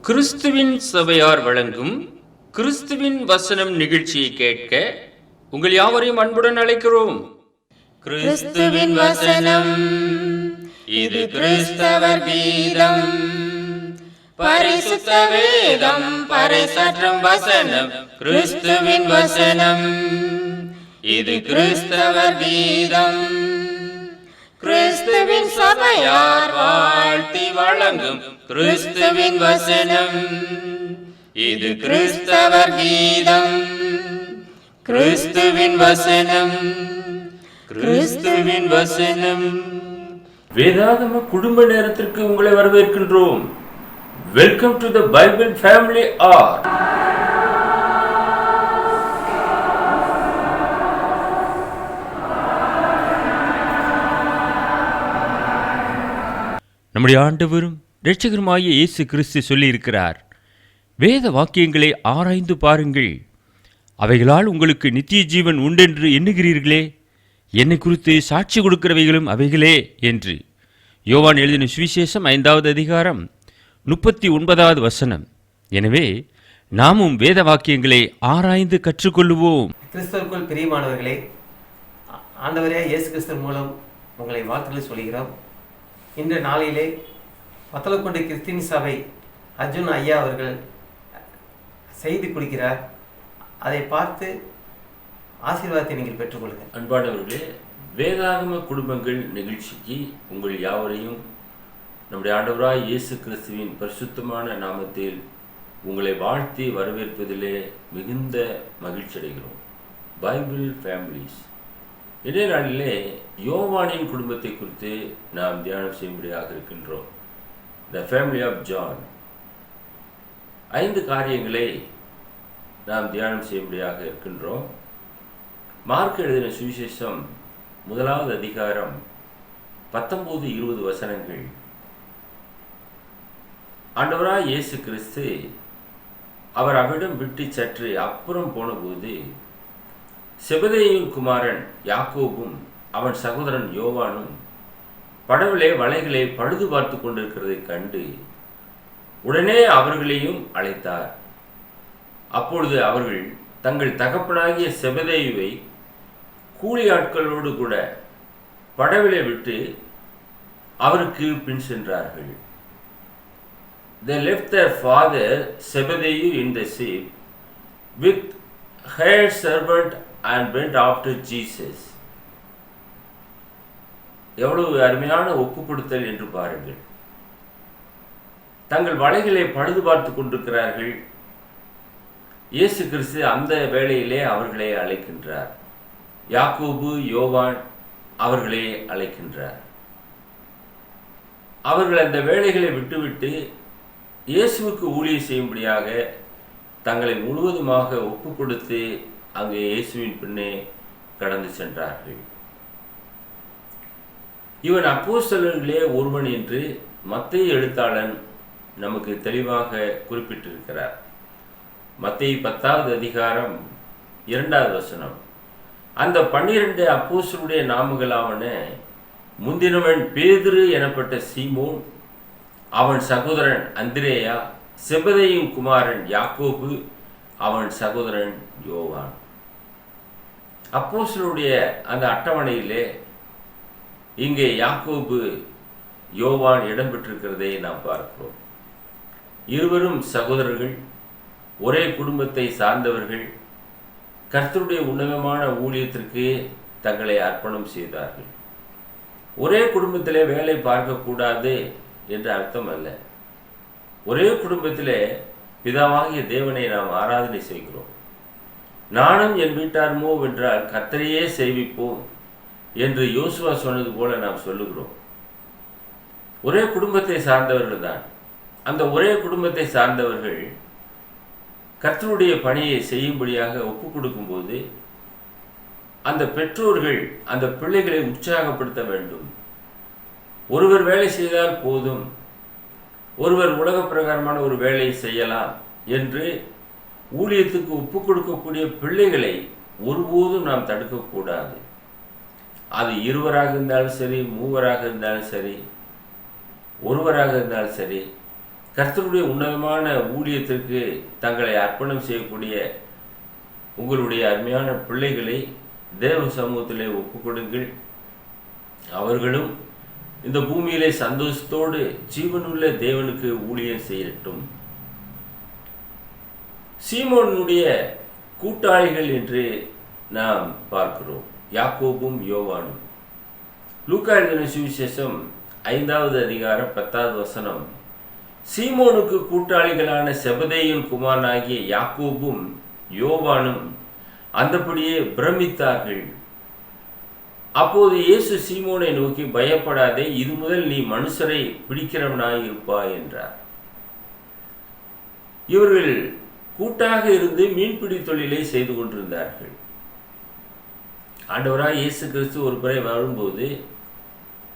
கிறிஸ்துவின் சபையார் வழங்கும் கிறிஸ்துவின் வசனம் நிகழ்ச்சியை கேட்க உங்கள் யாவரையும் அன்புடன் அழைக்கிறோம். கிறிஸ்துவின் வசனம், இது கிறிஸ்தவர் கீதம். பரிசுத்த வேதம் பறைசாற்றும் வசனம். கிறிஸ்துவின் வசனம், இது கிறிஸ்தவர் கீதம். கிறிஸ்துவின் சபையார் வாழ்த்தி வழங்கும் கிறிஸ்துவின் வசனம், இது கிறிஸ்தவர் கீதம். கிறிஸ்துவின் வசனம், கிறிஸ்துவின் வசனம். வேதாகம குடும்ப நேரத்திற்கு உங்களை வரவேற்கின்றோம். Welcome to the Bible family hour. நம்முடைய ஆண்டவரும் இரட்சகருமாகிய இயேசு கிறிஸ்து சொல்லியிருக்கிறார், வேத வாக்கியங்களை ஆராய்ந்து பாருங்கள், அவைகளால் உங்களுக்கு நித்திய ஜீவன் உண்டென்று எண்ணுகிறீர்களே, என்னை குறித்து சாட்சி கொடுக்கிறவைகளும் அவைகளே என்று. யோவான் எழுதின சுவிசேஷம் 5வது அதிகாரம் 39வது வசனம். எனவே நாமும் வேத வாக்கியங்களை ஆராய்ந்து கற்றுக்கொள்ளுவோம். கிறிஸ்தவருக்குள் பிரியமானவர்களே, ஆண்டவரே இயேசு கிறிஸ்து மூலம் உங்களை வாழ்த்துக்களை சொல்கிறோம். இன்று நாளிலே வத்தலக்குண்டு கிறிஸ்டின் சபை அர்ஜுன் ஐயா அவர்கள் செய்தி கொடுக்கிறார். அதை பார்த்து ஆசீர்வாதத்தை நீங்கள் பெற்றுக்கொள்ளுங்கள். அன்பானவர்களே, வேதாகம குடும்பங்கள் நிகழ்ச்சிக்கு உங்கள் யாவரையும் நம்முடைய ஆண்டவராய் இயேசு கிறிஸ்துவின் பரிசுத்தமான நாமத்தில் உங்களை வாழ்த்தி வரவேற்பதிலே மிகுந்த மகிழ்ச்சி அடைகிறோம். பைபிள் ஃபேமிலிஸ், இதே நாளிலே யோவானின் குடும்பத்தை குறித்து நாம் தியானம் செய்யும்படியாக இருக்கின்றோம். The family of John. 5 காரியங்களை நாம் தியானம் செய்யும்படியாக இருக்கின்றோம். மார்க் எழுதின சுவிசேஷம் 1வது அதிகாரம் 19-20 வசனங்கள். ஆண்டவராய் இயேசு கிறிஸ்து அவர் அவிடம் விட்டு சற்று அப்புறம் போனபோது செபதேயுவின் குமாரன் யாக்கோபும் அவன் சகோதரன் யோவானும் படவிலே வலைகளை பழுது பார்த்து கொண்டிருக்கிறதை கண்டு உடனே அவர்களையும் அழைத்தார். அப்பொழுது அவர்கள் தங்கள் தகப்பனாகிய செபதேயுவை கூலி ஆட்களோடு கூட படவிலே விட்டு அவருக்கு பின் சென்றார்கள். They left their father Zebedee in the ship with her servant and went after Jesus. எவ்வளவு அருமையான ஒப்பு கொடுத்தல் என்று பாருங்கள். தங்கள் வலைகளை பழுது பார்த்து கொண்டிருக்கிறார்கள். இயேசு கிறிஸ்து அந்த வேளையிலே அவர்களை அழைக்கின்றார். யாக்கோபு யோவான் அவர்களை அழைக்கின்றார். அவர்கள் அந்த வேலைகளை விட்டுவிட்டு இயேசுவுக்கு ஊழியம் செய்யும்படியாக தங்களை முழுவதுமாக ஒப்பு கொடுத்து அங்கே இயேசுவின் பின்னே கடந்து சென்றார்கள். இவன் அப்போஸ்தலர்களே ஒருவன் என்று மத்தேயு எழுத்தாளன் நமக்கு தெளிவாக குறிப்பிட்டிருக்கிறார். மத்தேயு 10வது அதிகாரம் 2வது வசனம். அந்த 12 அப்போஸ்தலருடைய நாமங்களாவன, முந்தினவன் பேதுரு எனப்பட்ட சீமோன், அவன் சகோதரன் அந்திரேயா, செபதேயுவின் குமாரன் யாக்கோபு, அவன் சகோதரன் யோவான். அப்போஸ்தலருடைய அந்த அட்டவணையிலே இங்கே யாக்கோபு யோவான் இடம்பெற்றிருக்கிறதை நாம் பார்க்கிறோம். இருவரும் சகோதரர்கள், ஒரே குடும்பத்தை சார்ந்தவர்கள், கர்த்தருடைய உன்னதமான ஊழியத்திற்கு தங்களை அர்ப்பணம் செய்தார்கள். ஒரே குடும்பத்திலே வேலை பார்க்கக்கூடாது என்று அர்த்தம் அல்ல. ஒரே குடும்பத்திலே பிதாவாகிய தேவனை நாம் ஆராதனை செய்கிறோம். நானும் என் வீட்டார்மோ வென்றால் கர்த்தரையே சேவிப்போம் என்று யோசுவா சொன்னது போல நாம் சொல்லுகிறோம். ஒரே குடும்பத்தை சார்ந்தவர்கள் தான். அந்த ஒரே குடும்பத்தை சார்ந்தவர்கள் கர்த்தருடைய பணியை செய்யும்படியாக ஒப்பு கொடுக்கும்போது அந்த பெற்றோர்கள் அந்த பிள்ளைகளை உற்சாகப்படுத்த வேண்டும். ஒருவர் வேலை செய்தால் போதும், ஒருவர் உலக பிரகாரமான ஒரு வேலையை செய்யலாம் என்று ஊழியத்துக்கு ஒப்பு கொடுக்கக்கூடிய பிள்ளைகளை ஒருபோதும் நாம் தடுக்கக்கூடாது. அது இருவராக இருந்தாலும் சரி, மூவராக இருந்தாலும் சரி, ஒருவராக இருந்தாலும் சரி, கர்த்தருடைய உன்னதமான ஊழியத்திற்கு தங்களை அர்ப்பணம் செய்யக்கூடிய உங்களுடைய அருமையான பிள்ளைகளை தேவ சமூகத்திலே ஒப்புக்கொடுங்கள். அவர்களும் இந்த பூமியிலே சந்தோஷத்தோடு ஜீவனுள்ள தேவனுக்கு ஊழியம் செய்யட்டும். சீமோனுடைய கூட்டாளிகள் என்று நாம் பார்க்கிறோம், யாக்கோபும் யோவானும். லூக்கா எழுதின சுவிசேஷம் 5வது அதிகாரம் 10வது வசனம், சீமோனுக்கு கூட்டாளிகளான செபதேயின் குமாரனாகிய யாக்கோபும் யோவானும் அந்தபடியே பிரமித்தார்கள். அப்போது இயேசு சீமோனை நோக்கி, பயப்படாதே, இது முதல் நீ மனுஷரை பிடிக்கிறவனாய் இருப்பாய் என்றார். இவர்கள் கூட்டாக இருந்து மீன்பிடி தொழிலை செய்து கொண்டிருந்தார்கள். ஆண்டவராய் இயேசு கிறிஸ்து ஒரு முறை வரும்போது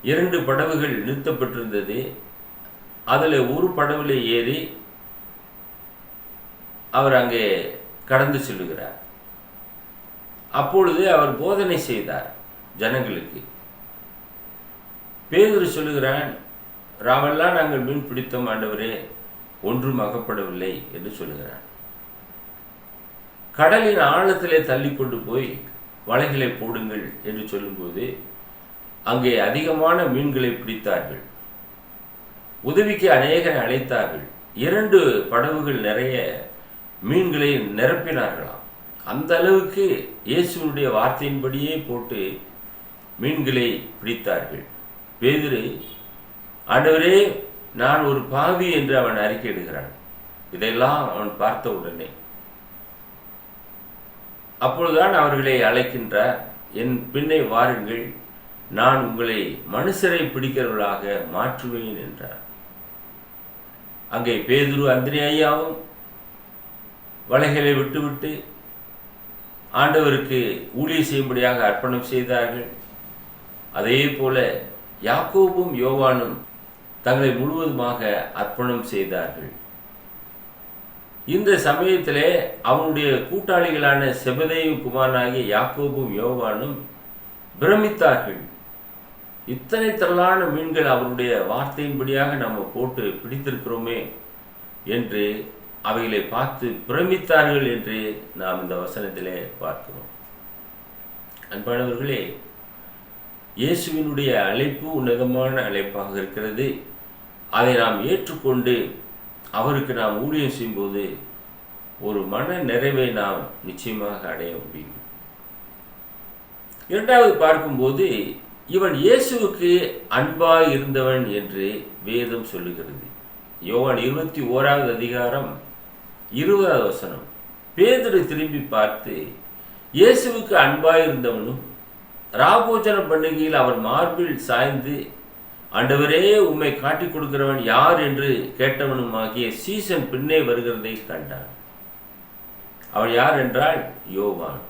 2 படகுகள் நிறுத்தப்பட்டிருந்தது. அதில் ஒரு படகுல ஏறி அவர் அங்கே கடந்து செல்லுகிறார். அப்பொழுது அவர் போதனை செய்தார் ஜனங்களுக்கு. பேதுரு சொல்லுகிறான், ராவெல்லாம் நாங்கள் மீன் பிடித்தோம் ஆண்டவரே, ஒன்றும் அகப்படவில்லை என்று சொல்லுகிறான். கடலின் ஆழத்திலே தள்ளி கொண்டு போய் வலைகளை போடுங்கள் என்று சொல்லும்போது அங்கே அதிகமான மீன்களை பிடித்தார்கள். உதவிக்கு அநேகரை அழைத்தார்கள். 2 படகுகள் நிறைய மீன்களை நிரப்பினார்களாம். அந்த அளவுக்கு இயேசுனுடைய வார்த்தையின்படியே போட்டு மீன்களை பிடித்தார்கள். பேதுரு, ஆண்டவரே, நான் ஒரு பாவி என்று அவன் அறிக்கையிடுகிறான். இதையெல்லாம் அவன் பார்த்த உடனே அப்பொழுதுதான் அவர்களை அழைக்கின்றார், என் பின்னே வாருங்கள், நான் உங்களை மனுஷரை பிடிக்கிறவர்களாக மாற்றுவேன் என்றார். அங்கே பேதுரு அந்திரேயாவும் வலைகளை விட்டுவிட்டு ஆண்டவருக்கு ஊழியம் செய்யும்படியாக அர்ப்பணம் செய்தார்கள். அதே போல யாக்கோபும் யோவானும் தங்களை முழுவதுமாக அர்ப்பணம் செய்தார்கள். இந்த சமயத்திலே அவனுடைய கூட்டாளிகளான செபதேயும் குமாரனாகிய யாக்கோபும் யோவானும் பிரமித்தார்கள். இத்தனை திரளான மீன்கள் அவருடைய வார்த்தையின்படியாக நம்ம போட்டு பிடித்திருக்கிறோமே என்று அவைகளை பார்த்து பிரமித்தார்கள் என்று நாம் இந்த வசனத்திலே பார்க்கிறோம். அன்பானவர்களே, இயேசுவினுடைய அழைப்பு உன்னதமான அழைப்பாக இருக்கிறது. அதை நாம் ஏற்றுக்கொண்டு அவருக்கு நாம் ஊழியம் செய்யும்போது ஒரு மன நிறைவை நாம் நிச்சயமாக அடைய முடியும். இரண்டாவது பார்க்கும்போது, இவன் இயேசுவுக்கு அன்பாய் இருந்தவன் என்று வேதம் சொல்லுகிறது. யோவான் 21வது அதிகாரம் 20வது வசனம், பேதுரு திரும்பி பார்த்து, இயேசுவுக்கு அன்பாய் இருந்தவனும் ராபோஜன பண்டிகையில் அவர் மார்பில் சாய்ந்து, ஆண்டவரே, உம்மை காட்டிக் கொடுக்கிறவன் யார் என்று கேட்டவனும் ஆகிய சீசன் பின்னே வருகிறதை கண்டான். அவன் யார் என்றால் யோவான்.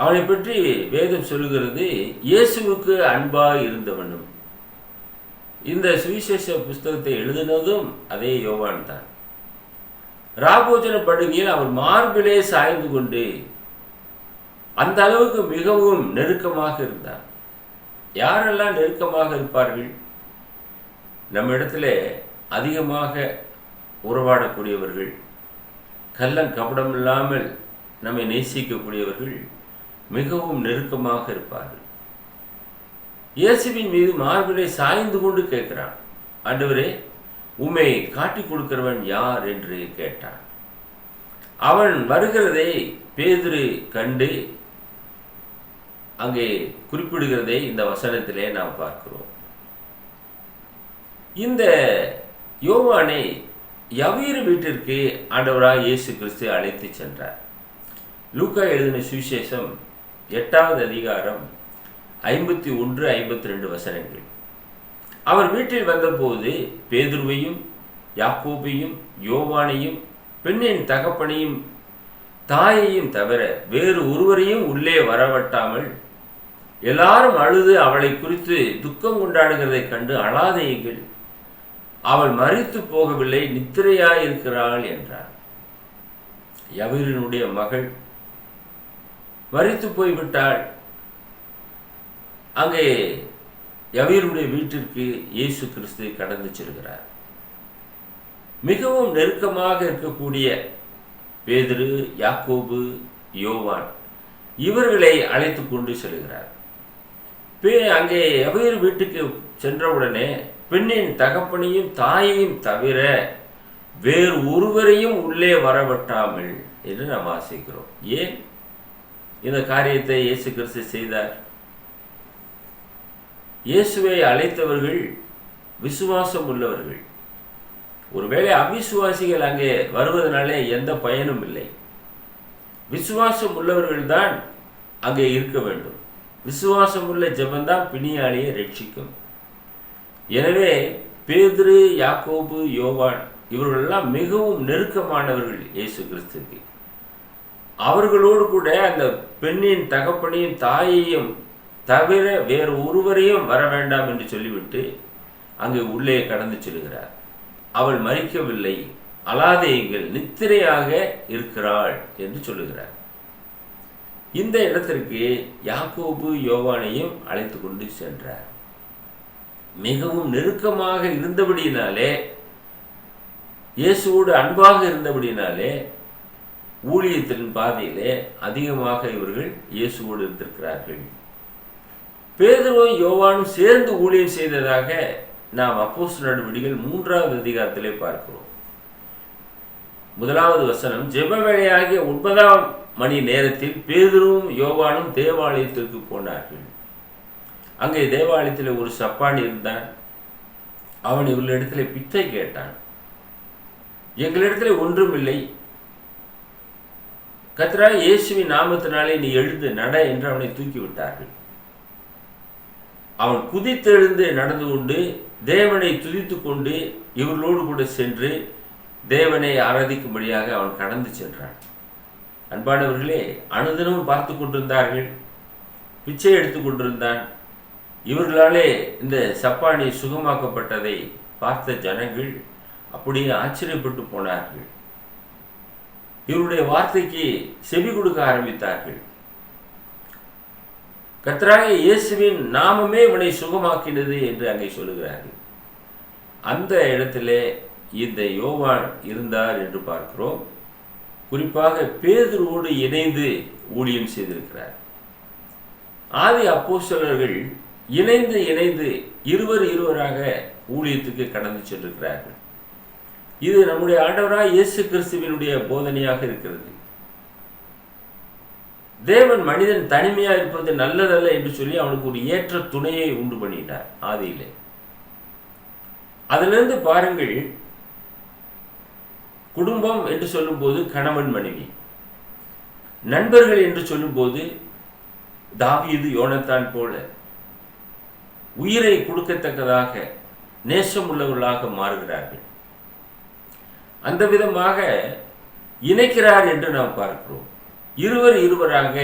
அவனை பற்றி வேதம் சொல்லுகிறது, இயேசுவுக்கு அன்பாய் இருந்தவனும். இந்த சுவிசேஷ புஸ்தகத்தை எழுதினதும் அதே யோவான் தான். ராபோஜன பண்டிகையில் அவர் மார்பிலே சாய்ந்து கொண்டு அந்த அளவுக்கு மிகவும் நெருக்கமாக இருந்தார். யாரெல்லாம் நெருக்கமாக இருப்பார்கள்? நம்ம இடத்துல அதிகமாக உறவாடக்கூடியவர்கள், கள்ளம் கபடம் இல்லாமல் நம்மை நேசிக்கக்கூடியவர்கள் மிகவும் நெருக்கமாக இருப்பார்கள். இயேசுவின் மீது மார்பிலே சாய்ந்து கொண்டு கேட்கிறான், ஆண்டவரே, உம்மை காட்டிக் கொடுக்கிறவன் யார் என்று கேட்டான். அவன் வருகிறதை பேதுரு கண்டு அங்கே குறிப்பிடுகிறதை இந்த வசனத்திலே நாம் பார்க்கிறோம். இந்த யோவானை யவீரு வீட்டிற்கு ஆண்டவராய் இயேசு கிறிஸ்து அழைத்து சென்றார். லூக்கா எழுதின சுவிசேஷம் 8வது அதிகாரம் 51, 52 வசனங்கள். அவர் வீட்டில் வந்தபோது பேதுருவையும் யாக்கோபையும் யோவானையும் பெண்ணின் தகப்பனையும் தாயையும் தவிர வேறு ஒருவரையும் உள்ளே வரவட்டாமல் எல்லாரும் அழுது அவளை குறித்து துக்கம் கொண்டாடுகிறதை கண்டு, அழாதேயுங்கள், அவள் மரித்து போகவில்லை, நித்திரையாயிருக்கிறாள் என்றார். யவீரினுடைய மகள் மரித்து போய்விட்டாள். அங்கே யவீருடைய வீட்டிற்கு இயேசு கிறிஸ்து கடந்து செல்கிறார். மிகவும் நெருக்கமாக இருக்கக்கூடிய பேதுரு, யாக்கோபு, யோவான் இவர்களை அழைத்து கொண்டு செல்கிறார். அங்கே எவர் வீட்டுக்கு சென்றவுடனே பெண்ணின் தகப்பனையும் தாயையும் தவிர வேறு ஒருவரையும் உள்ளே வரவட்டாமல் என்று நாம் வாசிக்கிறோம். ஏன் இந்த காரியத்தை இயேசு கிறிஸ்து செய்தார்? இயேசுவை அழைத்தவர்கள் விசுவாசம் உள்ளவர்கள். ஒருவேளை அவிசுவாசிகள் அங்கே வருவதனாலே எந்த பயனும் இல்லை. விசுவாசம் உள்ளவர்கள் தான் அங்கே இருக்க வேண்டும். விசுவாசம் உள்ள ஜெபந்தான் பிணியாளியை ரட்சிக்கும். எனவே பேதுரு, யாக்கோபு, யோவான் இவர்களெல்லாம் மிகவும் நெருக்கமானவர்கள் இயேசு கிறிஸ்துக்கு. அவர்களோடு கூட அந்த பெண்ணின் தகப்பனையும் தாயையும் தவிர வேறு ஒருவரையும் வர வேண்டாம் என்று சொல்லிவிட்டு அங்கே உள்ளே கடந்து செல்கிறார். அவள் மரிக்கவில்லை, அலாதேயுங்கள், நித்திரையாக இருக்கிறாள் என்று சொல்லுகிறார். இந்த இடத்திற்கு யாக்கோபு, யோவானையும் அழைத்து கொண்டு சென்றார். மிகவும் நெருக்கமாக இருந்தபடியினாலே, இயேசுவோடு அன்பாக இருந்தபடியினாலே ஊழியத்தின் பாதையிலே அதிகமாக இவர்கள் இயேசுவோடு இருந்திருக்கிறார்கள். பேதுருவும் யோவானும் சேர்ந்து ஊழியம் செய்ததாக நாம் அப்போஸ்தலர் நடவடிக்கைகள் 3வது அதிகாரத்திலே பார்க்கிறோம். 1வது வசனம், ஜெப வேளையாகிய 9ஆம் மணி நேரத்தில் பேதுருவும் யோவானும் தேவாலயத்திற்கு போனார்கள். அங்கே தேவாலயத்தில் ஒரு சப்பானி இருந்தான். அவன் இவர்களிடத்தில் பிச்சை கேட்டான். எங்களிடத்தில் ஒன்றும் இல்லை, கர்த்தராகிய இயேசுவின் நாமத்தினாலே நீ எழுந்து நட என்று அவனை தூக்கி விட்டார்கள். அவன் குதித்தெழுந்து நடந்து கொண்டு தேவனை துதித்து கொண்டு இவர்களோடு கூட சென்று தேவனை ஆராதிக்கும்படியாக அவன் கடந்து சென்றான். அன்பானவர்களே, அனுதினமும் பார்த்து கொண்டிருந்தார்கள். பிச்சை எடுத்து கொண்டிருந்தான். இவர்களாலே இந்த சப்பானி சுகமாக்கப்பட்டதை பார்த்த ஜனங்கள் அப்படியே ஆச்சரியப்பட்டு போனார்கள். இவருடைய வார்த்தைக்கு செவி கொடுக்க ஆரம்பித்தார்கள். கர்த்தராகிய இயேசுவின் நாமமே இவனை சுகமாக்கினது என்று அங்கே சொல்லுகிறார்கள். அந்த இடத்திலே இந்த யோவான் இருந்தார் என்று பார்க்கிறோம். குறிப்பாக பேதுருவோடு இணைந்து ஊழியம் செய்திருக்கிறார். ஆதி அப்போஸ்தலர்கள் இணைந்து இருவராக ஊழியத்துக்கு கடந்து சென்றிருக்கிறார்கள். இது நம்முடைய ஆண்டவராய் இயேசு கிறிஸ்துவினுடைய போதனையாக இருக்கிறது. தேவன் மனிதன் தனிமையா இருப்பது நல்லதல்ல என்று சொல்லி அவனுக்கு ஒரு ஏற்ற துணையை உண்டு பண்ணிட்டார் ஆதியிலே. அதிலிருந்து பாருங்கள், குடும்பம் என்று சொல்லும்போது கணவன் மனைவி, நண்பர்கள் என்று சொல்லும்போது தாவீது யோனத்தான் போல உயிரை கொடுக்கத்தக்கதாக நேசம் உள்ளவர்களாக மாறுகிறார்கள். அந்த விதமாக இணைக்கிறார் என்று நாம் பார்க்கிறோம். இருவராக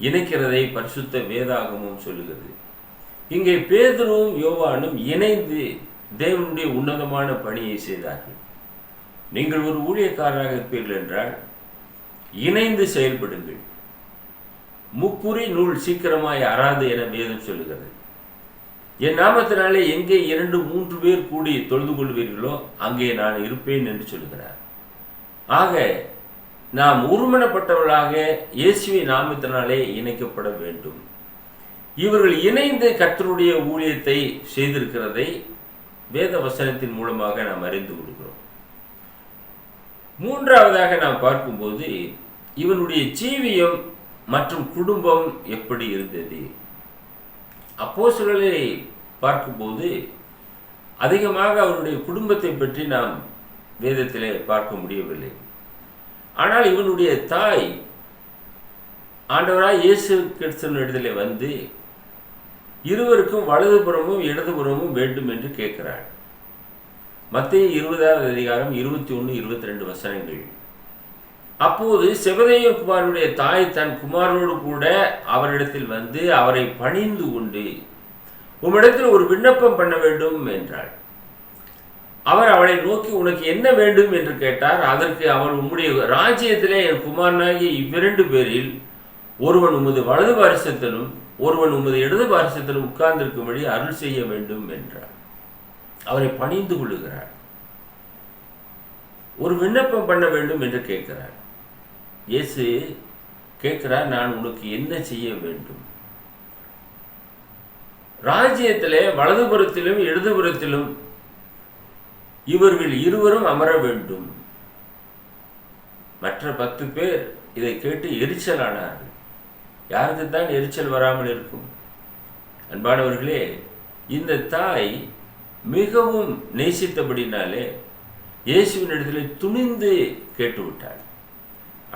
இணைக்கிறதை பரிசுத்த வேதாகமும் சொல்லுகிறது. இங்கே பேதுருவும் யோவானும் இணைந்து தேவனுடைய உன்னதமான பணியை செய்தார்கள். நீங்கள் ஒரு ஊழியக்காரராக இருப்பீர்கள் என்றால் இணைந்து செயல்படுங்கள். முக்குறி நூல் சீக்கிரமாய் அறாது என வேதம் சொல்லுகிறது. என் நாமத்தினாலே எங்கே 2-3 பேர் கூடி தொழுது கொள்வீர்களோ அங்கே நான் இருப்பேன் என்று சொல்லுகிறார். ஆக நாம் ஒருமனப்பட்டவர்களாக இயேசுவின் நாமத்தினாலே இணைக்கப்பட வேண்டும். இவர்கள் இணைந்து கர்த்தருடைய ஊழியத்தை செய்திருக்கிறதை வேத வசனத்தின் மூலமாக நாம் அறிந்து கொள்கிறோம். மூன்றாவதாக நாம் பார்க்கும்போது இவனுடைய ஜீவியம் மற்றும் குடும்பம் எப்படி இருந்தது? அப்போஸ்தலரை பார்க்கும்போது அதிகமாக அவருடைய குடும்பத்தை பற்றி நாம் வேதத்திலே பார்க்க முடியவில்லை. ஆனால் இவனுடைய தாய் ஆண்டவராய் இயேசு கிறிஸ்துவினிடத்திலே வந்து இருவருக்கும் வலதுபுறமும் இடதுபுறமும் வேண்டும் என்று கேட்கிறாள். மத்தேயு 20வது அதிகாரம் 21-22 வசனங்கள். அப்போது செபதேயு குமாரனுடைய தாய் தன் குமாரனோடு கூட அவரிடத்தில் வந்து அவரை பணிந்து கொண்டு உம்மிடத்தில் ஒரு விண்ணப்பம் பண்ண வேண்டும் என்றாள். அவர் அவளை நோக்கி உனக்கு என்ன வேண்டும் என்று கேட்டார். அதற்கு அவள் உம்முடைய ராஜ்யத்திலே என் குமாரனாகிய இவ்விரண்டு பேரில் ஒருவன் உமது வலது பாரிசத்திலும் ஒருவன் உமது இடது பாரிசத்திலும் உட்கார்ந்திருக்கும்படி அருள் செய்ய வேண்டும் என்றார். அவரை பணிந்து கொள்ளுகிறார். ஒரு விண்ணப்பம் பண்ண வேண்டும் என்று கேட்கிறார். இயேசு கேட்கிறார், நான் உனக்கு என்ன செய்ய வேண்டும்? ராஜ்யத்திலே வலதுபுறத்திலும் இடதுபுறத்திலும் இவர்கள் இருவரும் அமர வேண்டும். மற்ற 10 பேர் இதை கேட்டு எரிச்சலானார்கள். யாருக்கு தான் எரிச்சல் வராமல் இருக்கும்? அன்பானவர்களே, இந்த தாய் மிகவும் நேசித்தபடினாலே இயேசுவின் இடத்திலே துணிந்து கேட்டுவிட்டாள்.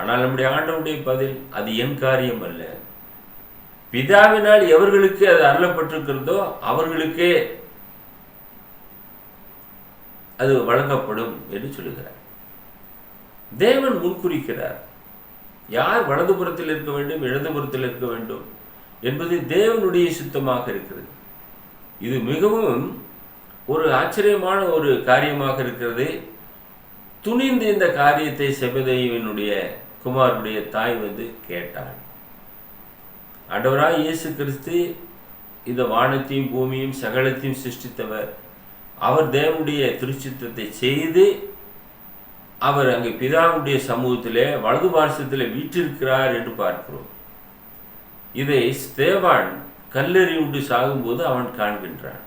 ஆனால் நம்முடைய ஆண்டவருடைய பதில், அது என் காரியம் அல்ல, பிதாவினால் எவர்களுக்கு அது அருளப்பட்டிருக்கிறதோ அவர்களுக்கே அது வழங்கப்படும் என்று சொல்லுகிறார். தேவன் முன்குறிக்கிறார். யார் வலதுபுறத்தில் இருக்க வேண்டும், இடதுபுறத்தில் இருக்க வேண்டும் என்பது தேவனுடைய சுத்தமாக இருக்கிறது. இது மிகவும் ஒரு ஆச்சரியமான ஒரு காரியமாக இருக்கிறது. துணிந்து இந்த காரியத்தை செபதேயுவினுடைய குமாரனுடைய தாய் கேட்டாள். ஆண்டவராய் இயேசு கிறிஸ்து இந்த வானத்தையும் பூமியும் சகலத்தையும் சிருஷ்டித்தவர். அவர் தேவனுடைய திருச்சித்தத்தை செய்து அவர் அங்கே பிதாவுடைய சமூகத்திலே வலது பார்சத்தில் வீற்றிருக்கிறார் என்று பார்க்கிறோம். இதை ஸ்தேவான் கல்லெறியுண்டு சாகும்போது அவன் காண்கின்றான்.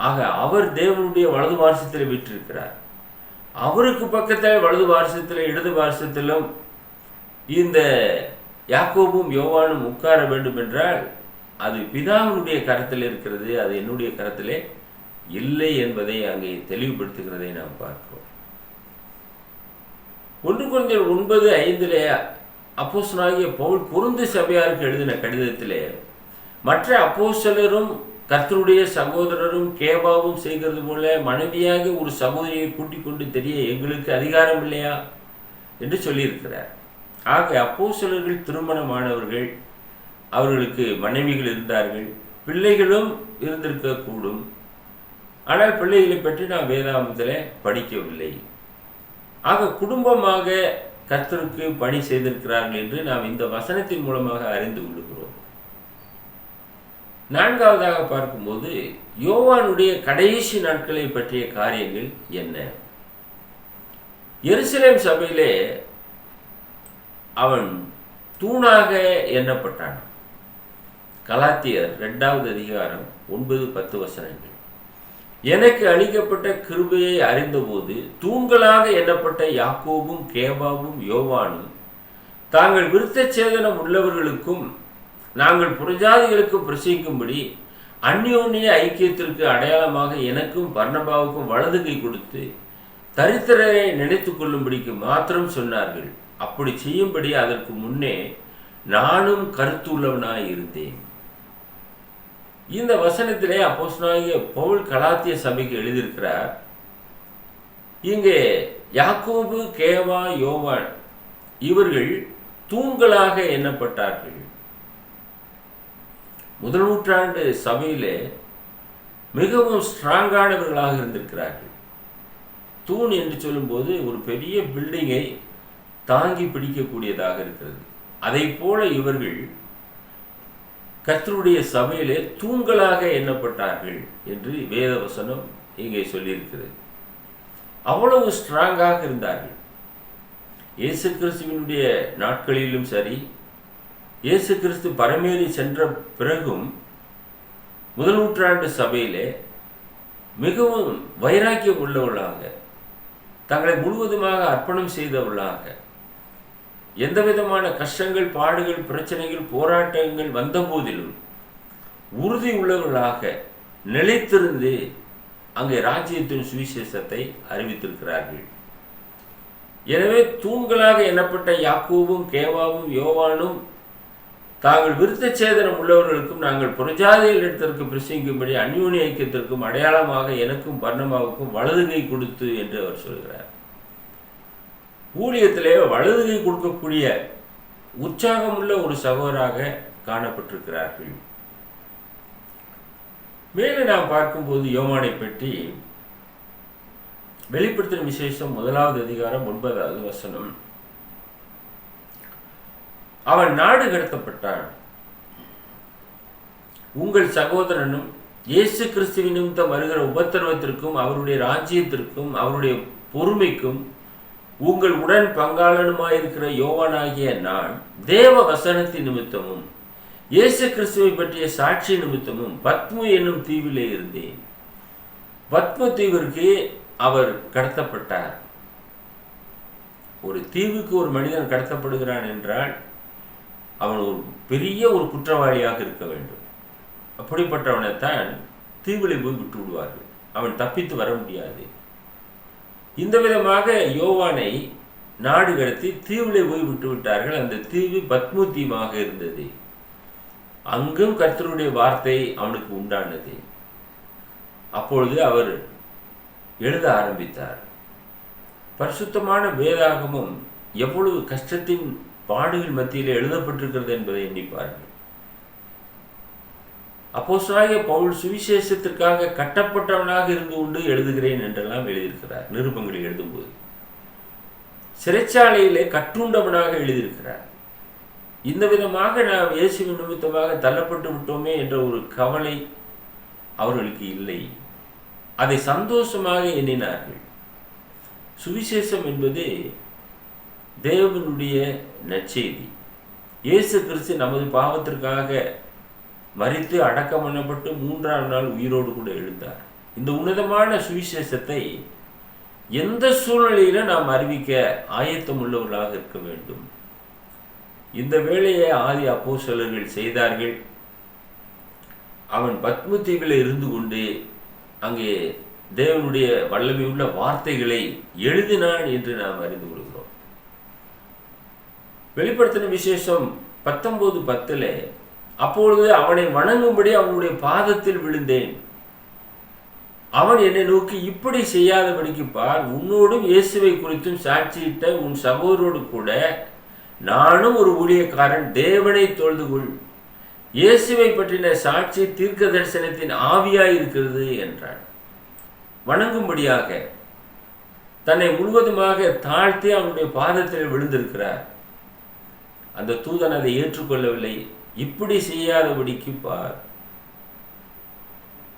ஆக அவர் தேவனுடைய வலது பார்சத்தில் வீற்றிருக்கிறார். அவருக்கு பக்கத்தில் வலது பார்சத்தில் இடது பார்சத்திலும் இந்த யாக்கோபும் யோவானும் உட்கார வேண்டும் என்றால் அது பிதாவினுடைய கரத்தில் இருக்கிறது, அது என்னுடைய கரத்திலே இல்லை என்பதை அங்கே தெளிவுபடுத்துகிறதை நாம் பார்க்கிறோம். 1 கொரிந்தியர் 9:5 அப்போஸ்தலனாகிய பவுல் கொரிந்து சபையாருக்கு எழுதின கடிதத்திலே, மற்ற அப்போஸ்தலரும் கர்த்தருடைய சகோதரரும் கேபாவும் செய்கிறது போல மனைவியாகி ஒரு சகோதரியை கூட்டிக் கொண்டு தெரிய எங்களுக்கு அதிகாரம் இல்லையா என்று சொல்லியிருக்கிறார். ஆக அப்போஸ்தலர்கள் திருமணமானவர்கள், அவர்களுக்கு மனைவிகள் இருந்தார்கள், பிள்ளைகளும் இருந்திருக்கக்கூடும். ஆனால் பிள்ளைகளை பற்றி நாம் வேதாகமத்தில் படிக்கவில்லை. ஆக குடும்பமாக கர்த்தருக்கு பணி செய்திருக்கிறார்கள் என்று நாம் இந்த வசனத்தின் மூலமாக அறிந்து கொள்கிறோம். 4வதாக பார்க்கும்போது யோவானுடைய கடைசி நாட்களை பற்றிய காரியங்கள் என்ன? எருசலேம் சபையிலே அவன் தூணாக எண்ணப்பட்டான். கலாத்தியர் 2வது அதிகாரம் 9-10 வசனங்கள். எனக்கு அளிக்கப்பட்ட கிருபையை அறிந்தபோது தூண்களாக எண்ணப்பட்ட யாக்கோபும் கேபாவும் யோவானும் தாங்கள் விருத்த சேதனம் உள்ளவர்களுக்கும் நாங்கள் புறஜாதிகளுக்கும் பிரசங்கிக்கும்படி அந்யோன்ய ஐக்கியத்திற்கு அடையாளமாக எனக்கும் பர்னபாவுக்கும் வலது கை கொடுத்து தரித்திரரை நினைத்து கொள்ளும்படிக்கு மாத்திரம் சொன்னார்கள். அப்படி செய்யும்படி அதற்கு முன்னே நானும் கருத்துள்ளவனாய் இருந்தேன். இந்த வசனத்திலே அப்போஸ்தலனாகிய பவுல் கலாத்திய சபைக்கு எழுதியிருக்கிறார். இங்கே யாக்கோபு, கேவா, யோவான் இவர்கள் தூண்களாக எண்ணப்பட்டார்கள். முதல் நூற்றாண்டு சபையிலே மிகவும் ஸ்ட்ராங்கானவர்களாக இருந்திருக்கிறார்கள். தூண் என்று சொல்லும்போது ஒரு பெரிய பில்டிங்கை தாங்கி பிடிக்கக்கூடியதாக இருக்கிறது. அதை போல இவர்கள் கர்த்தருடைய சபையிலே தூண்களாக எண்ணப்பட்டார்கள் என்று வேதவசனம் இங்கே சொல்லியிருக்கிறது. அவ்வளவு ஸ்ட்ராங்காக இருந்தார்கள். இயேசு கிறிஸ்துவினுடைய நாட்களிலும் சரி, இயேசு கிறிஸ்து பரமேறி சென்ற பிறகும் முதல் நூற்றாண்டு சபையிலே மிகவும் வைராக்கியம் உள்ளவர்களாக, தங்களை முழுவதுமாக அர்ப்பணம் செய்தவர்களாக, எந்த விதமான கஷ்டங்கள், பாடுகள், பிரச்சனைகள், போராட்டங்கள் வந்த போதிலும் உறுதி உள்ளவர்களாக நிலைத்திருந்து அங்கே ராஜ்யத்தின் சுவிசேஷத்தை அறிவித்திருக்கிறார்கள். எனவே தூண்களாக எண்ணப்பட்ட யாக்கோபும் கேவாவும் யோவானும் தாங்கள் விருத்த சேதனம் உள்ளவர்களுக்கும் நாங்கள் புறஜாதிகளிடத்திற்கு பிரசங்கிக்கும்படி அந்யோன்ய ஐக்கியத்திற்கும் அடையாளமாக எனக்கும் பர்னபாவுக்கும் வலது கை கொடுத்து என்று அவர் சொல்கிறார். ஊழியத்திலே வலது கை கொடுக்கக்கூடிய உற்சாகமுள்ள ஒரு சகோதராக காணப்பட்டிருக்கிறார்கள். மேலே நாம் பார்க்கும்போது யோவானை பற்றி வெளிப்படுத்தின விசேஷம் 1வது அதிகாரம் 9வது வசனம், அவன் நாடு கடத்தப்பட்டான், உங்கள் சகோதரனும் இயேசு கிறிஸ்துவின் நிமித்தம் வருகிற உபத்திரவத்திற்கும் அவருடைய ராஜ்யத்திற்கும் அவருடைய பொறுமைக்கும் உங்கள் உடன் பங்காளனுமாயிருக்கிற யோவானாகிய நான் தேவ வசனத்தின் நிமித்தமும் இயேசு கிறிஸ்துவை பற்றிய சாட்சி நிமித்தமும் பத்மு என்னும் தீவிலே இருந்தேன். பத்மு தீவிற்கு அவர் கடத்தப்பட்டார். ஒரு தீவுக்கு ஒரு மனிதன் கடத்தப்படுகிறான் என்றால் அவன் ஒரு பெரிய ஒரு குற்றவாளியாக இருக்க வேண்டும். அப்படிப்பட்டவனைத்தான் தீவிலே போய் விட்டு விடுவார்கள். அவன் தப்பித்து வர முடியாது. இந்த விதமாக யோவானை நாடு கடத்தி தீவிலே போய் விட்டு விட்டார்கள். அந்த தீவு பத்மு தீவாக இருந்தது. அங்கும் கர்த்தருடைய வார்த்தை அவனுக்கு உண்டானது. அப்பொழுது அவர் எழுத ஆரம்பித்தார். பரிசுத்தமான வேதாகமும் எவ்வளவு கஷ்டத்தின் பாடுகள் மத்தியில் எழுதப்பட்டிருக்கிறது என்பதை எண்ணிப்பார்கள். அப்போஸ்தலனாகிய பவுல் சுவிசேஷத்திற்காக கட்டப்பட்டவனாக இருந்து கொண்டு எழுதுகிறேன் என்றெல்லாம் எழுதியிருக்கிறார். நிருபங்களில் எழுதும்போது சிறைச்சாலையிலே கட்டுண்டவனாக எழுதியிருக்கிறார். இந்த விதமாக நாம் இயேசுவின் நிமித்தமாக தள்ளப்பட்டு விட்டோமே என்ற ஒரு கவலை அவர்களுக்கு இல்லை. அதை சந்தோஷமாக எண்ணினார்கள். சுவிசேஷம் என்பது தேவனுடைய நற்செய்தி. இயேசு கிறிஸ்து நமது பாவத்திற்காக மரித்து அடக்கம் பண்ணப்பட்டு 3ஆம் நாள் உயிரோடு கூட எழுந்தார். இந்த உன்னதமான சுவிசேஷத்தை எந்த சூழ்நிலையிலும் நாம் அறிவிக்க ஆயத்தம் உள்ளவர்களாக இருக்க வேண்டும். இந்த வேலையை ஆதி அப்போஸ்தலர்கள் செய்தார்கள். அவன் பத்மு தீவில் இருந்து கொண்டு அங்கே தேவனுடைய வல்லமை உள்ள வார்த்தைகளை எழுதினான் என்று நாம் அறிந்து கொள்கிறோம். வெளிப்படுத்தின விசேஷம் 19:10 அப்பொழுது அவனை வணங்கும்படி அவனுடைய பாதத்தில் விழுந்தேன். அவன் என்னை நோக்கி, இப்படி செய்யாதபடிக்கு பார், உன்னோடும் இயேசுவை குறித்தும் சாட்சியிட்ட உன் சகோதரோடு கூட நானும் ஒரு ஊழியக்காரன், தேவனை தொழுது கொள். இயேசுவை பற்றின சாட்சி தீர்க்க தரிசனத்தின் ஆவியாய் இருக்கிறது என்றான். வணங்கும்படியாக தன்னை முழுவதுமாக தாழ்த்தி அவனுடைய பாதத்தில் விழுந்திருக்கிறார். அந்த தூதன் அதை ஏற்றுக்கொள்ளவில்லை. இப்படி செய்யாதபடிக்கு பார்,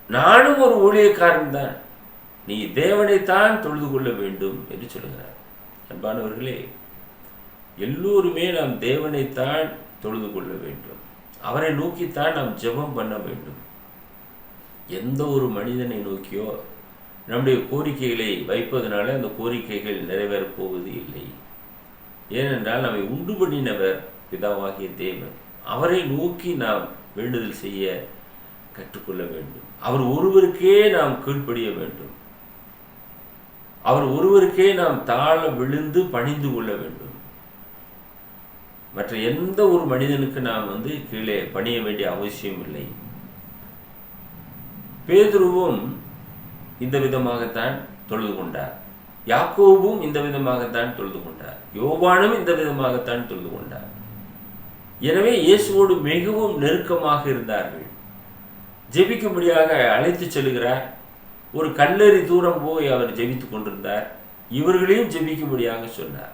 நானும் ஒரு ஊழியக்காரன் தான், நீ தேவனைத்தான் தொழுது கொள்ள வேண்டும் என்று சொல்லுகிறார். அன்பானவர்களே, எல்லோருமே நாம் தேவனைத்தான் தொழுது கொள்ள வேண்டும். அவரை நோக்கித்தான் நாம் ஜெபம் பண்ண வேண்டும். எந்த ஒரு மனிதனை நோக்கியோ நம்முடைய கோரிக்கைகளை வைப்பதனால அந்த கோரிக்கைகள் நிறைவேறப் போவது இல்லை. ஏனென்றால் நம்மை உண்டு பண்ணினவர் பிதாவாகிய தேவன். அவரை நோக்கி நாம் வேண்டுதல் செய்ய கற்றுக்கொள்ள வேண்டும். அவர் ஒருவருக்கே நாம் கீழ்ப்படிய வேண்டும். அவர் ஒருவருக்கே நாம் தாழ விழுந்து பணிந்து கொள்ள வேண்டும். மற்ற எந்த ஒரு மனிதனுக்கு நாம் கீழே பணிய வேண்டிய அவசியம் இல்லை. பேதுருவும் இந்த விதமாகத்தான் தொழுது கொண்டார். யாக்கோபும் இந்த விதமாகத்தான் தொழுது கொண்டார். யோவானும் இந்த விதமாகத்தான் தொழுது கொண்டார். எனவே இயேசுவோடு மிகவும் நெருக்கமாக இருந்தார்கள். ஜெபிக்கும்படியாக அழைத்து செல்கிறார். ஒரு கல்லறி தூரம் போய் அவர் ஜெபித்துக் கொண்டிருந்தார். இவர்களையும் ஜெபிக்கும்படியாக சொன்னார்.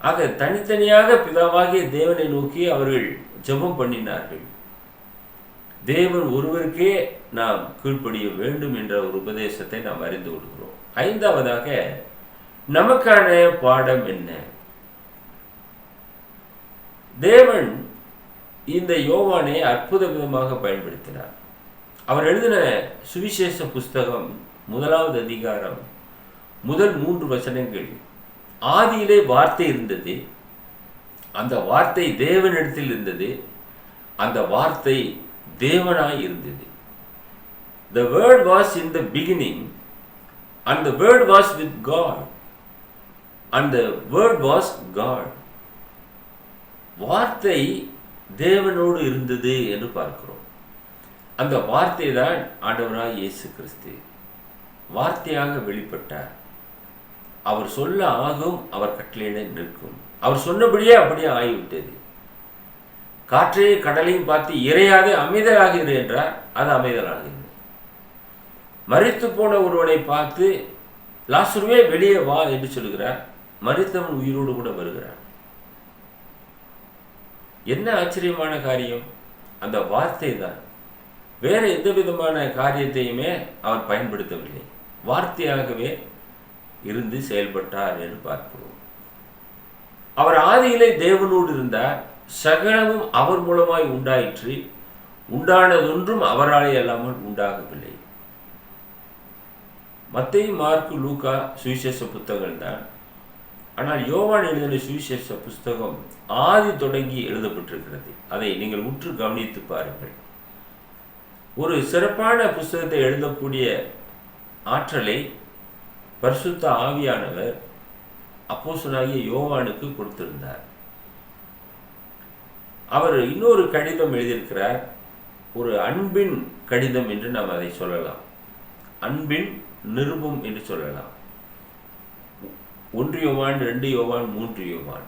ஆக தனித்தனியாக பிதாவாகிய தேவனை நோக்கி அவர்கள் ஜெபம் பண்ணினார்கள். தேவன் ஒருவருக்கே நாம் கீழ்ப்படிய வேண்டும் என்ற ஒரு உபதேசத்தை நாம் அறிந்து கொள்கிறோம். 5வதாக நமக்கான பாடம் என்ன? தேவன் இந்த யோவானை அற்புத விதமாக பயன்படுத்தினார். அவர் எழுதின சுவிசேஷ புஸ்தகம் 1வது அதிகாரம் முதல் 3 வசனங்கள், ஆதியிலே வார்த்தை இருந்தது, அந்த வார்த்தை தேவனிடத்தில் இருந்தது, அந்த வார்த்தை தேவனாய் இருந்தது. The word was in the beginning and the word was with God and the word was God. வார்த்தை தேவனோடு இருந்தது என்று பார்க்கிறோம். அந்த வார்த்தை தான் ஆண்டவராய் இயேசு கிறிஸ்து. வார்த்தையாக வெளிப்பட்டார். அவர் சொல்ல ஆகும், அவர் கட்டளையிட நிற்கும். அவர் சொன்னபடியே அப்படியே ஆகிவிட்டது. காற்றையும் கடலையும் பார்த்து இறையாதே அமைதலாகிறது என்றார், அது அமைதலாகிறது. மரித்து போன ஒருவனை பார்த்து லாசருவே வெளியே வா என்று சொல்கிறார். மரித்தவன் உயிரோடு கூட வருகிறார். என்ன ஆச்சரியமான காரியம்! அந்த வார்த்தை தான். வேற எந்த விதமான காரியத்தையுமே அவர் பயன்படுத்தவில்லை. வார்த்தையாகவே இருந்து செயல்பட்டார் என்று பார்க்கிறோம். அவர் ஆதியிலே தேவனோடு இருந்தார். சகலமும் அவர் மூலமாய் உண்டாயிற்று. உண்டானதொன்றும் அவராலே அல்லாமல் உண்டாகவில்லை. மத்தேயு, மார்க்கு, லூக்கா சுவிசேஷ புத்தகங்கள் தான். ஆனால் யோவான் எழுதின சுவிசேஷ புஸ்தகம் ஆதி தொடங்கி எழுதப்பட்டிருக்கிறது. அதை நீங்கள் உற்று கவனித்து பாருங்கள். ஒரு சிறப்பான புஸ்தகத்தை எழுதக்கூடிய ஆற்றலை பரிசுத்த ஆவியானவர் அப்போஸ்தலனாகிய யோவானுக்கு கொடுத்திருந்தார். அவர் இன்னொரு கடிதம் எழுதியிருக்கிறார். ஒரு அன்பின் கடிதம் என்று நாம் அதை சொல்லலாம். அன்பின் நிருபம் என்று சொல்லலாம். 1 யோவான், 2 யோவான், 3 யோவான்.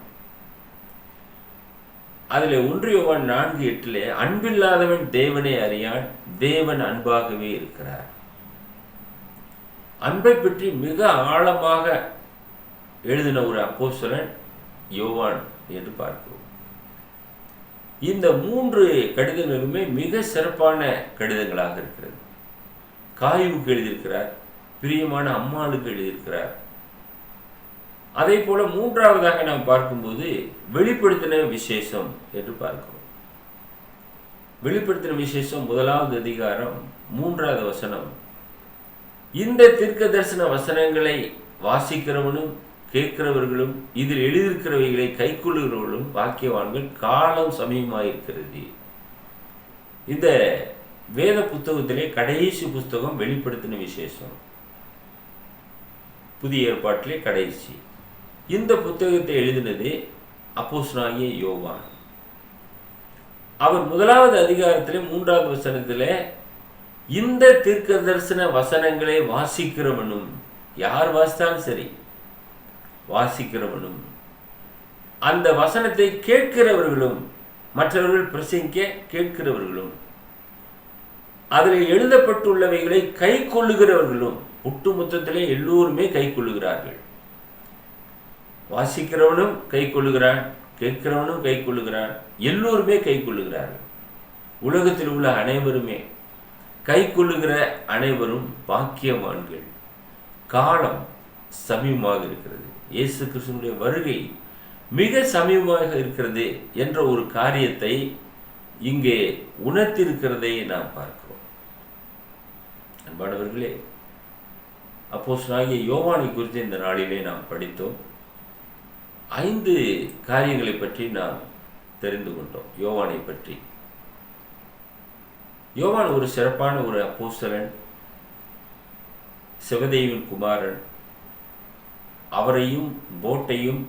அதில் 1 யோவான் 4:8 அன்பில்லாதவன் தேவனை அறியான், தேவன் அன்பாகவே இருக்கிறார். அன்பை பற்றி மிக ஆழமாக எழுதின ஒரு அப்போஸ்தலன் யோவான் என்று பார்க்கிறோம். இந்த 3 கடிதங்களுமே மிக சிறப்பான கடிதங்களாக இருக்கிறது. காயுவுக்கு எழுதியிருக்கிறார், பிரியமான அம்மாளுக்கு எழுதியிருக்கிறார். அதே போல 3ஆவதாக நாம் பார்க்கும்போது வெளிப்படுத்தின விசேஷம் என்று பார்க்கிறோம். வெளிப்படுத்தின விசேஷம் 1வது அதிகாரம் 3வது வசனம். இந்த தீர்க்க தரிசன வசனங்களை வாசிக்கிறவனும் கேட்கிறவர்களும் இதில் எழுதியிருக்கிறவைகளை கைக்கொள்ளுகிறவர்களும் பாக்கியவான்கள், காலம் சமயமாயிருக்கிறது. இந்த வேத புத்தகத்திலே கடைசி புஸ்தகம் வெளிப்படுத்தின விசேஷம். புதிய ஏற்பாட்டிலே கடைசி. இந்த புத்தகத்தை எழுதினது அப்போஸ்தலனாகிய யோவான். அவர் 1வது அதிகாரத்திலே 3வது வசனத்திலே இந்த தீர்க்க தரிசன வசனங்களை வாசிக்கிறவனும், யார் வாசித்தாலும் சரி, வாசிக்கிறவனும் அந்த வசனத்தை கேட்கிறவர்களும், மற்றவர்கள் பிரசங்கிக்க கேட்கிறவர்களும், அதில் எழுதப்பட்டுள்ளவைகளை கை கொள்ளுகிறவர்களும், ஒட்டுமொத்தத்திலே எல்லோருமே கை கொள்ளுகிறார்கள். வாசிக்கிறவனும் கை கொள்ளுகிறான், கேட்கிறவனும் கை கொள்ளுகிறான், எல்லோருமே கை கொள்ளுகிறார்கள். உலகத்தில் உள்ள அனைவருமே கை கொள்ளுகிற அனைவரும் பாக்கியவான்கள். காலம் சமீபமாக இருக்கிறது. இயேசு கிறிஸ்துவினுடைய வருகை மிக சமீபமாக இருக்கிறது என்ற ஒரு காரியத்தை இங்கே உணர்த்திருக்கிறதை நாம் பார்க்கிறோம். அன்பானவர்களே, அப்போஸ்தலனாகிய யோவானை குறித்து இந்த நாளிலே நாம் படித்தோம். 5 காரியங்களை பற்றி நாம் தெரிந்து கொண்டோம். யோவானை பற்றி. யோவான் ஒரு சிறப்பான ஒரு அப்போஸ்தலன், செபதேயுவின் குமாரன். அவரையும் போட்டையும்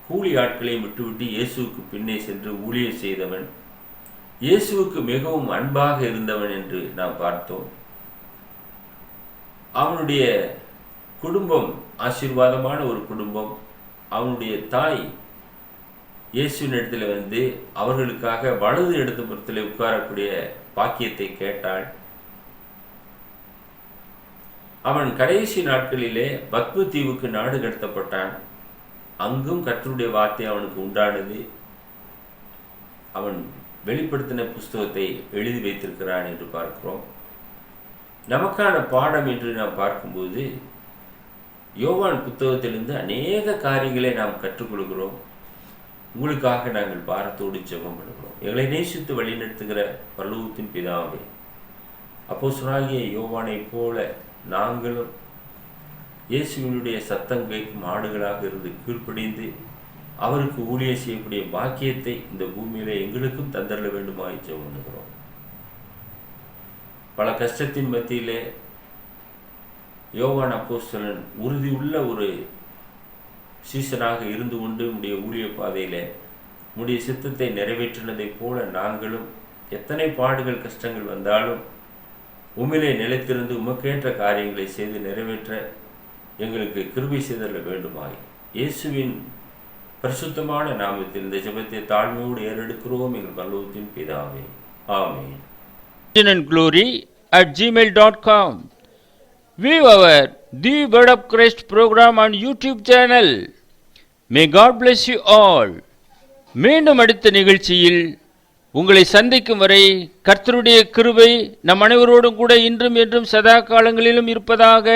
கூலி ஆட்களையும் விட்டுவிட்டு இயேசுவுக்கு பின்னே சென்று ஊழியம் செய்தவன், இயேசுவுக்கு மிகவும் அன்பாக இருந்தவன் என்று நாம் பார்த்தோம். அவனுடைய குடும்பம் ஆசீர்வாதமான ஒரு குடும்பம். அவனுடைய தாய் இயேசுவின் இடத்துல வந்து அவர்களுக்காக வலது இடது புறத்தில் உட்காரக்கூடிய பாக்கியத்தை கேட்டாள். அவன் கடைசி நாட்களிலே பத்ம தீவுக்கு நாடு கடத்தப்பட்டான். அங்கும் கர்த்தருடைய வார்த்தை அவனுக்கு உண்டானது. அவன் வெளிப்படுத்தின புஸ்தகத்தை எழுதி வைத்திருக்கிறான் என்று பார்க்கிறோம். நமக்கான பாடம் என்று நாம் பார்க்கும்போது யோவான் புத்தகத்திலிருந்து அநேக காரியங்களை நாம் கற்றுக்கொள்கிறோம். உங்களுக்காக நாங்கள் பாரத்தோடு ஜெபம் பண்ணுகிறோம். எங்களை நேசித்து வழிநடத்துகிற பரலோகத்தின் பிதாவே, அப்போஸ்தலனாகிய யோவானை போல நாங்களும் இயேசுவினுடைய சத்தம் கேட்கும் ஆடுகளாக இருந்து கீழ்ப்படிந்து அவருக்கு ஊழியம் செய்யக்கூடிய பாக்கியத்தை இந்த பூமியிலே எங்களுக்கும் தந்தரல வேண்டுமாய் ஜெபம் பண்ணுகிறோம். பல கஷ்டத்தின் மத்தியிலே யோவான் அப்போஸ்தலன் உறுதியுள்ள ஒரு சீசனாக இருந்து கொண்டு உடைய ஊழிய பாதையிலே உடைய சித்தத்தை நிறைவேற்றினதைப் போல நாங்களும் எத்தனை பாடுகள் கஷ்டங்கள் வந்தாலும் உம்மிலே நிலைத்திருந்து உமக்கேற்ற காரியங்களை செய்து நிறைவேற்ற எங்களுக்கு கிருபை செய்தல வேண்டுமாய் இயேசுவின் பரிசுத்தமான நாமத்தில் இந்த ஜெபத்தை தாழ்மையோடு ஏறெடுக்கிறோம் எங்கள் பரலோகத்தின் பிதாவே. ஆமென். glory@gmail.com. View our The Word of Christ program on YouTube channel. May God bless you all. மீண்டும் அடுத்த நிகழ்ச்சியில் உங்களை சந்திக்கும் வரை கர்த்தருடைய கிருபை நம் அனைவரோடும் கூட இன்றும் என்றும் சதா காலங்களிலும் இருப்பதாக.